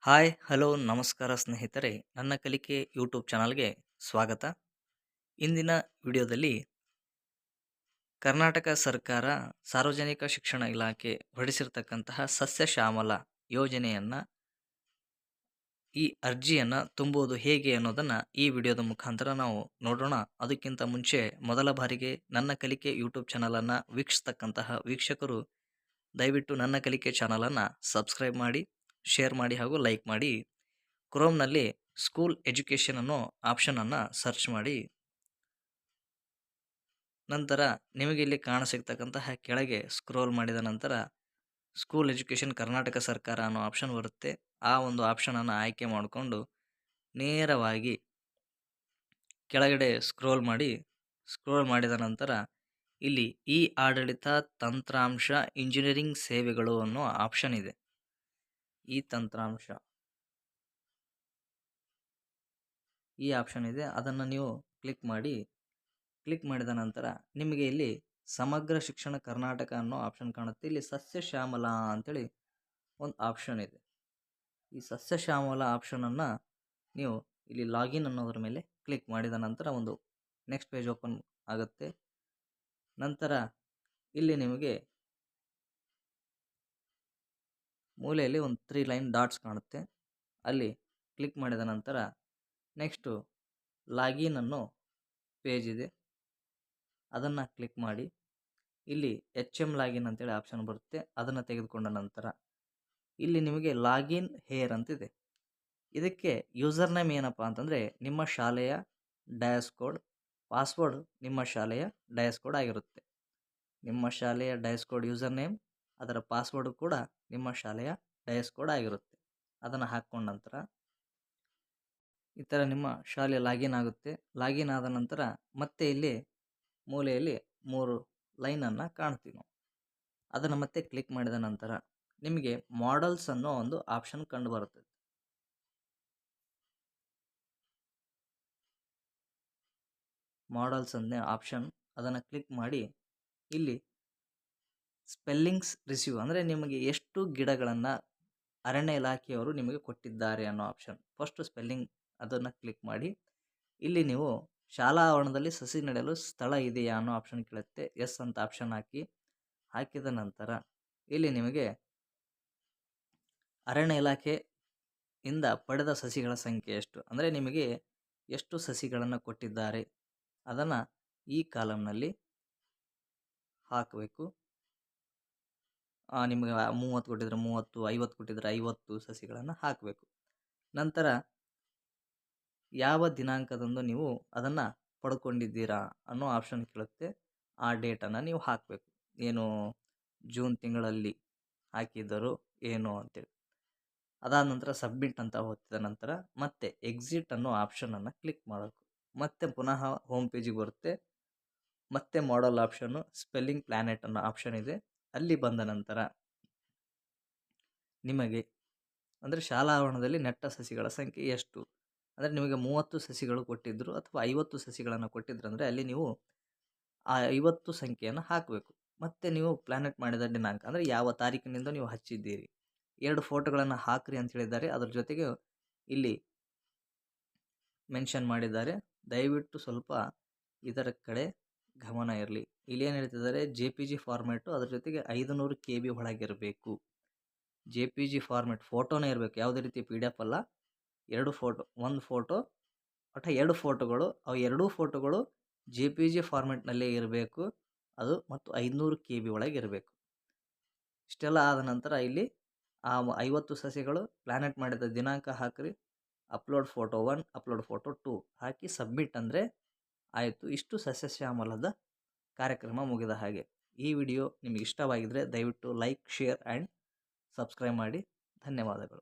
Hi hello ನಮಸ್ಕಾರ ಸ್ನೇಹಿತರೆ, ನನ್ನ ಕಲಿಕೆ ಯೂಟ್ಯೂಬ್ ಚಾನಲ್ಗೆ ಸ್ವಾಗತ. ಇಂದಿನ ವಿಡಿಯೋದಲ್ಲಿ ಕರ್ನಾಟಕ ಸರ್ಕಾರ ಸಾರ್ವಜನಿಕ ಶಿಕ್ಷಣ ಇಲಾಖೆ ಹೊರಡಿಸಿರ್ತಕ್ಕಂತಹ ಸಸ್ಯ ಶ್ಯಾಮಲ ಯೋಜನೆಯನ್ನು ಈ ಅರ್ಜಿಯನ್ನು ತುಂಬುವುದು ಹೇಗೆ ಅನ್ನೋದನ್ನು ಈ ವಿಡಿಯೋದ ಮುಖಾಂತರ ನಾವು ನೋಡೋಣ. ಅದಕ್ಕಿಂತ ಮುಂಚೆ ಮೊದಲ ಬಾರಿಗೆ ನನ್ನ ಕಲಿಕೆ ಯೂಟ್ಯೂಬ್ ಚಾನಲನ್ನು ವೀಕ್ಷಿಸ್ತಕ್ಕಂತಹ ವೀಕ್ಷಕರು ದಯವಿಟ್ಟು ನನ್ನ ಕಲಿಕೆ ಚಾನಲನ್ನು ಸಬ್ಸ್ಕ್ರೈಬ್ ಮಾಡಿ, ಶೇರ್ ಮಾಡಿ ಹಾಗೂ ಲೈಕ್ ಮಾಡಿ. ಕ್ರೋಮ್ನಲ್ಲಿ ಸ್ಕೂಲ್ ಎಜುಕೇಷನ್ ಅನ್ನೋ ಆಪ್ಷನನ್ನು ಸರ್ಚ್ ಮಾಡಿ. ನಂತರ ನಿಮಗೆ ಇಲ್ಲಿ ಕಾಣಸಿಗ್ತಕ್ಕಂತಹ ಕೆಳಗೆ ಸ್ಕ್ರೋಲ್ ಮಾಡಿದ ನಂತರ ಸ್ಕೂಲ್ ಎಜುಕೇಷನ್ ಕರ್ನಾಟಕ ಸರ್ಕಾರ ಅನ್ನೋ ಆಪ್ಷನ್ ಬರುತ್ತೆ. ಆ ಒಂದು ಆಪ್ಷನನ್ನು ಆಯ್ಕೆ ಮಾಡಿಕೊಂಡು ನೇರವಾಗಿ ಕೆಳಗಡೆ ಸ್ಕ್ರೋಲ್ ಮಾಡಿದ ನಂತರ ಇಲ್ಲಿ ಈ ಆಡಳಿತ ತಂತ್ರಾಂಶ ಇಂಜಿನಿಯರಿಂಗ್ ಸೇವೆಗಳು ಅನ್ನೋ ಆಪ್ಷನ್ ಇದೆ. ಈ ತಂತ್ರಾಂಶ ಈ ಆಪ್ಷನ್ ಇದೆ, ಅದನ್ನು ನೀವು ಕ್ಲಿಕ್ ಮಾಡಿದ ನಂತರ ನಿಮಗೆ ಇಲ್ಲಿ ಸಮಗ್ರ ಶಿಕ್ಷಣ ಕರ್ನಾಟಕ ಅನ್ನೋ ಆಪ್ಷನ್ ಕಾಣುತ್ತೆ. ಇಲ್ಲಿ ಸಸ್ಯ ಶ್ಯಾಮಲ ಅಂತೇಳಿ ಒಂದು ಆಪ್ಷನ್ ಇದೆ. ಈ ಸಸ್ಯ ಶ್ಯಾಮಲ ಆಪ್ಷನನ್ನು ನೀವು ಇಲ್ಲಿ ಲಾಗಿನ್ ಅನ್ನೋದ್ರ ಮೇಲೆ ಕ್ಲಿಕ್ ಮಾಡಿದ ನಂತರ ಒಂದು ನೆಕ್ಸ್ಟ್ ಪೇಜ್ ಓಪನ್ ಆಗುತ್ತೆ. ನಂತರ ಇಲ್ಲಿ ನಿಮಗೆ ಮೂಲೆಯಲ್ಲಿ ಒಂದು 3 ಲೈನ್ ಡಾಟ್ಸ್ ಕಾಣುತ್ತೆ. ಅಲ್ಲಿ ಕ್ಲಿಕ್ ಮಾಡಿದ ನಂತರ ನೆಕ್ಸ್ಟು ಲಾಗಿನ್ ಅನ್ನೋ ಪೇಜ್ ಇದೆ, ಅದನ್ನು ಕ್ಲಿಕ್ ಮಾಡಿ. ಇಲ್ಲಿ HM ಲಾಗಿನ್ ಅಂತೇಳಿ ಆಪ್ಷನ್ ಬರುತ್ತೆ, ಅದನ್ನು ತೆಗೆದುಕೊಂಡ ನಂತರ ಇಲ್ಲಿ ನಿಮಗೆ ಲಾಗಿನ್ ಹೇರ್ ಅಂತಿದೆ. ಇದಕ್ಕೆ ಯೂಸರ್ ನೇಮ್ ಏನಪ್ಪ ಅಂತಂದರೆ ನಿಮ್ಮ ಶಾಲೆಯ ಡಯಾಸ್ ಕೋಡ್, ಪಾಸ್ವರ್ಡ್ ನಿಮ್ಮ ಶಾಲೆಯ ಡಯಾಸ್ ಕೋಡ್ ಆಗಿರುತ್ತೆ. ನಿಮ್ಮ ಶಾಲೆಯ ಡಯಾಸ್ ಕೋಡ್ ಯೂಸರ್ ನೇಮ್, ಅದರ ಪಾಸ್ವರ್ಡ್ ಕೂಡ ನಿಮ್ಮ ಶಾಲೆಯ ಡಯಾಸ್ ಕೋಡ್ ಆಗಿರುತ್ತೆ. ಅದನ್ನು ಹಾಕ್ಕೊಂಡ ನಂತರ ಈ ಥರ ನಿಮ್ಮ ಶಾಲೆ ಲಾಗಿನ್ ಆಗುತ್ತೆ. ಲಾಗಿನ್ ಆದ ನಂತರ ಮತ್ತೆ ಇಲ್ಲಿ ಮೂಲೆಯಲ್ಲಿ 3 ಲೈನನ್ನು ಕಾಣ್ತೀವಿ ನಾವು. ಅದನ್ನು ಮತ್ತೆ ಕ್ಲಿಕ್ ಮಾಡಿದ ನಂತರ ನಿಮಗೆ ಮಾಡೆಲ್ಸ್ ಅನ್ನೋ ಒಂದು ಆಪ್ಷನ್ ಕಂಡು ಬರುತ್ತದೆ. ಮಾಡೆಲ್ಸ್ ಅನ್ನೋ ಆಪ್ಷನ್ ಅದನ್ನು ಕ್ಲಿಕ್ ಮಾಡಿ ಇಲ್ಲಿ ಸ್ಪೆಲ್ಲಿಂಗ್ಸ್ ರಿಸೀವ್ ಅಂದರೆ ನಿಮಗೆ ಎಷ್ಟು ಗಿಡಗಳನ್ನು ಅರಣ್ಯ ಇಲಾಖೆಯವರು ನಿಮಗೆ ಕೊಟ್ಟಿದ್ದಾರೆ ಅನ್ನೋ ಆಪ್ಷನ್. ಫಸ್ಟ್ ಸ್ಪೆಲ್ಲಿಂಗ್ ಅದನ್ನು ಕ್ಲಿಕ್ ಮಾಡಿ. ಇಲ್ಲಿ ನೀವು ಶಾಲಾ ಆವರಣದಲ್ಲಿ ಸಸಿ ನೆಡಲು ಸ್ಥಳ ಇದೆಯಾ ಅನ್ನೋ ಆಪ್ಷನ್ ಕೇಳುತ್ತೆ. ಎಸ್ ಅಂತ ಆಪ್ಷನ್ ಹಾಕಿದ ನಂತರ ಇಲ್ಲಿ ನಿಮಗೆ ಅರಣ್ಯ ಇಲಾಖೆಯಿಂದ ಪಡೆದ ಸಸಿಗಳ ಸಂಖ್ಯೆ ಎಷ್ಟು, ಅಂದರೆ ನಿಮಗೆ ಎಷ್ಟು ಸಸಿಗಳನ್ನು ಕೊಟ್ಟಿದ್ದಾರೆ ಅದನ್ನು ಈ ಕಾಲಮ್ನಲ್ಲಿ ಹಾಕಬೇಕು. ನಿಮಗೆ 30 ಕೊಟ್ಟಿದ್ರೆ 30, 50 ಕೊಟ್ಟಿದ್ರೆ 50 ಸಸಿಗಳನ್ನು ಹಾಕಬೇಕು. ನಂತರ ಯಾವ ದಿನಾಂಕದಂದು ನೀವು ಅದನ್ನು ಪಡ್ಕೊಂಡಿದ್ದೀರಾ ಅನ್ನೋ ಆಪ್ಷನ್ ಕೇಳುತ್ತೆ. ಆ ಡೇಟನ್ನು ನೀವು ಹಾಕಬೇಕು. ಏನು ಜೂನ್ ತಿಂಗಳಲ್ಲಿ ಹಾಕಿದ್ದರು ಏನು ಅಂತೇಳಿ. ಅದಾದ ನಂತರ ಸಬ್ಮಿಟ್ ಅಂತ ಹೊತ್ತಿದ ನಂತರ ಮತ್ತೆ ಎಕ್ಸಿಟ್ ಅನ್ನೋ ಆಪ್ಷನನ್ನು ಕ್ಲಿಕ್ ಮಾಡಬೇಕು. ಮತ್ತೆ ಪುನಃ ಹೋಮ್ ಪೇಜಿಗೆ ಬರುತ್ತೆ. ಮತ್ತೆ ಮಾಡಲ್ ಆಪ್ಷನ್ನು ಸ್ಪೆಲ್ಲಿಂಗ್ ಪ್ಲಾನೆಟ್ ಅನ್ನೋ ಆಪ್ಷನ್ ಇದೆ. ಅಲ್ಲಿ ಬಂದ ನಂತರ ನಿಮಗೆ ಅಂದರೆ ಶಾಲಾ ಆವರಣದಲ್ಲಿ ನೆಟ್ಟ ಸಸಿಗಳ ಸಂಖ್ಯೆ ಎಷ್ಟು, ಅಂದರೆ ನಿಮಗೆ 30 ಸಸಿಗಳು ಕೊಟ್ಟಿದ್ದರು ಅಥವಾ 50 ಸಸಿಗಳನ್ನು ಕೊಟ್ಟಿದ್ರು ಅಂದರೆ ಅಲ್ಲಿ ನೀವು ಆ 50 ಸಂಖ್ಯೆಯನ್ನು ಹಾಕಬೇಕು. ಮತ್ತು ನೀವು ಪ್ಲಾನೆಟ್ ಮಾಡಿದ ದಿನಾಂಕ ಅಂದರೆ ಯಾವ ತಾರೀಕಿನಿಂದ ನೀವು ಹಚ್ಚಿದ್ದೀರಿ. 2 ಫೋಟೋಗಳನ್ನು ಹಾಕ್ರಿ ಅಂತ ಹೇಳಿದ್ದಾರೆ. ಅದ್ರ ಜೊತೆಗೆ ಇಲ್ಲಿ ಮೆನ್ಷನ್ ಮಾಡಿದ್ದಾರೆ. ದಯವಿಟ್ಟು ಸ್ವಲ್ಪ ಇದರ ಕಡೆ ಗಮನ ಇರಲಿ. ಇಲ್ಲಿ ಏನು ಹೇಳ್ತಿದ್ದಾರೆ, JPG ಫಾರ್ಮ್ಯಾಟು ಅದ್ರ ಜೊತೆಗೆ 500 KB ಒಳಗಿರಬೇಕು. JPG ಫಾರ್ಮ್ಯಾಟ್ ಫೋಟೋನೇ ಇರಬೇಕು, ಯಾವುದೇ ರೀತಿ PDF ಅಲ್ಲ. 2 ಫೋಟೋ, 1 ಫೋಟೋ ಒಟ್ಟು 2 ಫೋಟೋಗಳು, ಅವು 2 ಫೋಟೋಗಳು JPG ಫಾರ್ಮ್ಯಾಟ್ನಲ್ಲೇ ಇರಬೇಕು. ಅದು ಮತ್ತು 500 KB ಒಳಗೆ ಇರಬೇಕು. ಇಷ್ಟೆಲ್ಲ ಆದ ನಂತರ ಇಲ್ಲಿ ಆ 50 ಸಸಿಗಳು ಪ್ಲಾನೆಟ್ ಮಾಡಿದ ದಿನಾಂಕ ಹಾಕ್ರಿ. ಅಪ್ಲೋಡ್ ಫೋಟೋ 1, ಅಪ್ಲೋಡ್ ಫೋಟೋ 2 ಹಾಕಿ ಸಬ್ಮಿಟ್ ಅಂದರೆ ಆಯಿತು. ಇಷ್ಟು ಸಸ್ಯಶ್ಯಾಮಲದ ಕಾರ್ಯಕ್ರಮ ಮುಗಿದ ಹಾಗೆ. ಈ ವಿಡಿಯೋ ನಿಮಗೆ ಇಷ್ಟವಾಗಿದ್ದರೆ ದಯವಿಟ್ಟು ಲೈಕ್, ಶೇರ್ ಆ್ಯಂಡ್ ಸಬ್ಸ್ಕ್ರೈಬ್ ಮಾಡಿ. ಧನ್ಯವಾದಗಳು.